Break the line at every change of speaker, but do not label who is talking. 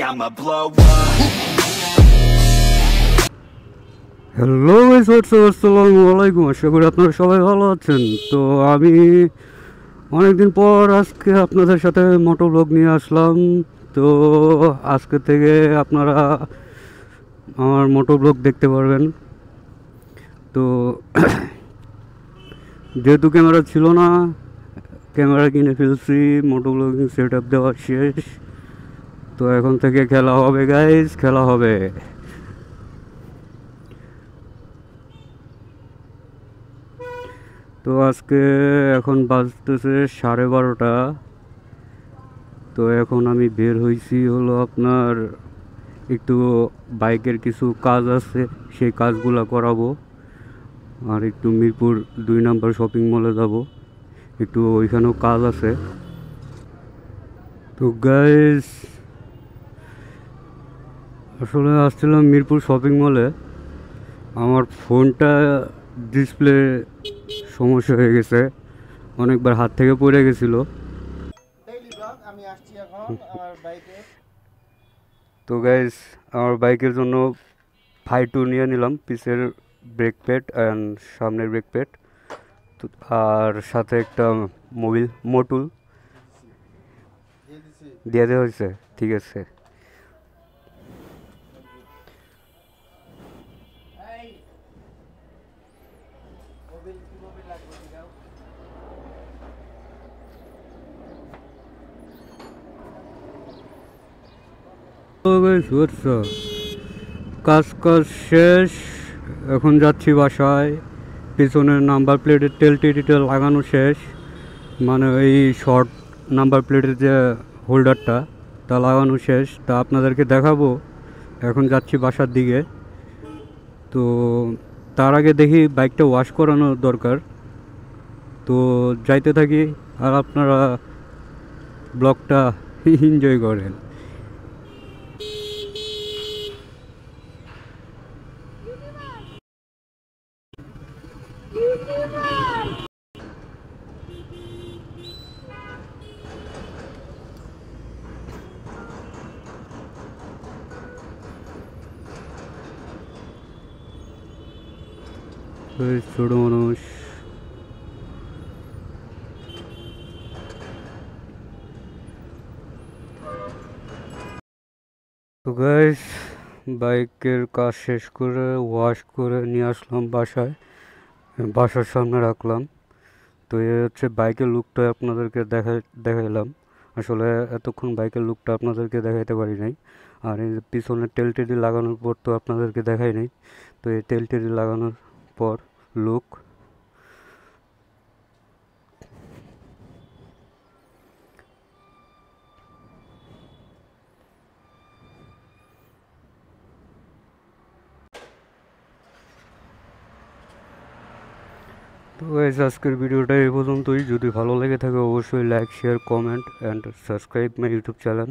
I'ma blow up.
Hello guys, আসসালামু আলাইকুম। আশা করি আপনারা সবাই ভালো আছেন। তো আমি অনেকদিন পর আজকে আপনাদের সাথে মোটো ব্লগ নিয়ে আসলাম। তো আজকে থেকে আপনারা আমার মোটো ব্লগ দেখতে পারবেন। তো যেহেতু ক্যামেরা ছিল না, ক্যামেরা কিনে ফেলছি, মোটো ব্লগিং সেট আপ দেওয়া শেষ। তো এখন থেকে খেলা হবে গাইস, খেলা হবে। তো আজকে এখন বাজতেছে 12:30। তো এখন আমি বের হয়েছি হলো আপনার একটু বাইকের কিছু কাজ আছে, সেই কাজগুলো করাবো। আর একটু মিরপুর 2 নম্বর শপিং মলে যাব, একটু ওইখানেও কাজ আছে। তো গাইস, আসলে আসছিলাম মিরপুর শপিং মলে। আমার ফোনটা ডিসপ্লে সমস্যা হয়ে গেছে, অনেকবার হাত থেকে পড়ে গেছিলো। তো গাইস, আমার বাইকের জন্য ফাই2 নিয়ে নিলাম, পিছের ব্রেক প্যাড অ্যান্ড সামনের ব্রেক প্যাড। তো আর সাথে একটা মোটুল দিয়ে দেওয়া হয়েছে। ঠিক আছে। কাজ কাজ শেষ, এখন যাচ্ছি বাসায়। পিছনের নাম্বার প্লেটের টেলটিটা লাগানো শেষ, মানে এই শর্ট নাম্বার প্লেটের যে হোল্ডারটা, তা লাগানো শেষ। তা আপনাদেরকে দেখাবো। এখন যাচ্ছি বাসার দিকে। তো তার আগে দেখি বাইকটা ওয়াশ করানো দরকার। তো যাইতে থাকি আর আপনারা ব্লগটা এনজয় করেন। ছোট মানুষ। তো গাইস, বাইকের কাজ শেষ করে ওয়াশ করে নিয়ে আসলাম বাসায়, বাসার সামনে রাখলাম। তো এ হচ্ছে বাইকের লুকটা আপনাদেরকে দেখাইলাম। আসলে এতক্ষণ বাইকের লুকটা আপনাদেরকে দেখাইতে পারি নাই। আর এই পিছনে টেলটেডি লাগানোর পর তো আপনাদেরকে দেখাই নাই। তো এই টেলটেডি লাগানোর পর লুক। তো গাইস, আজকের ভিডিওটা এই পর্যন্তই। যদি ভালো লেগে থাকে অবশ্যই like, share, comment and subscribe my YouTube channel.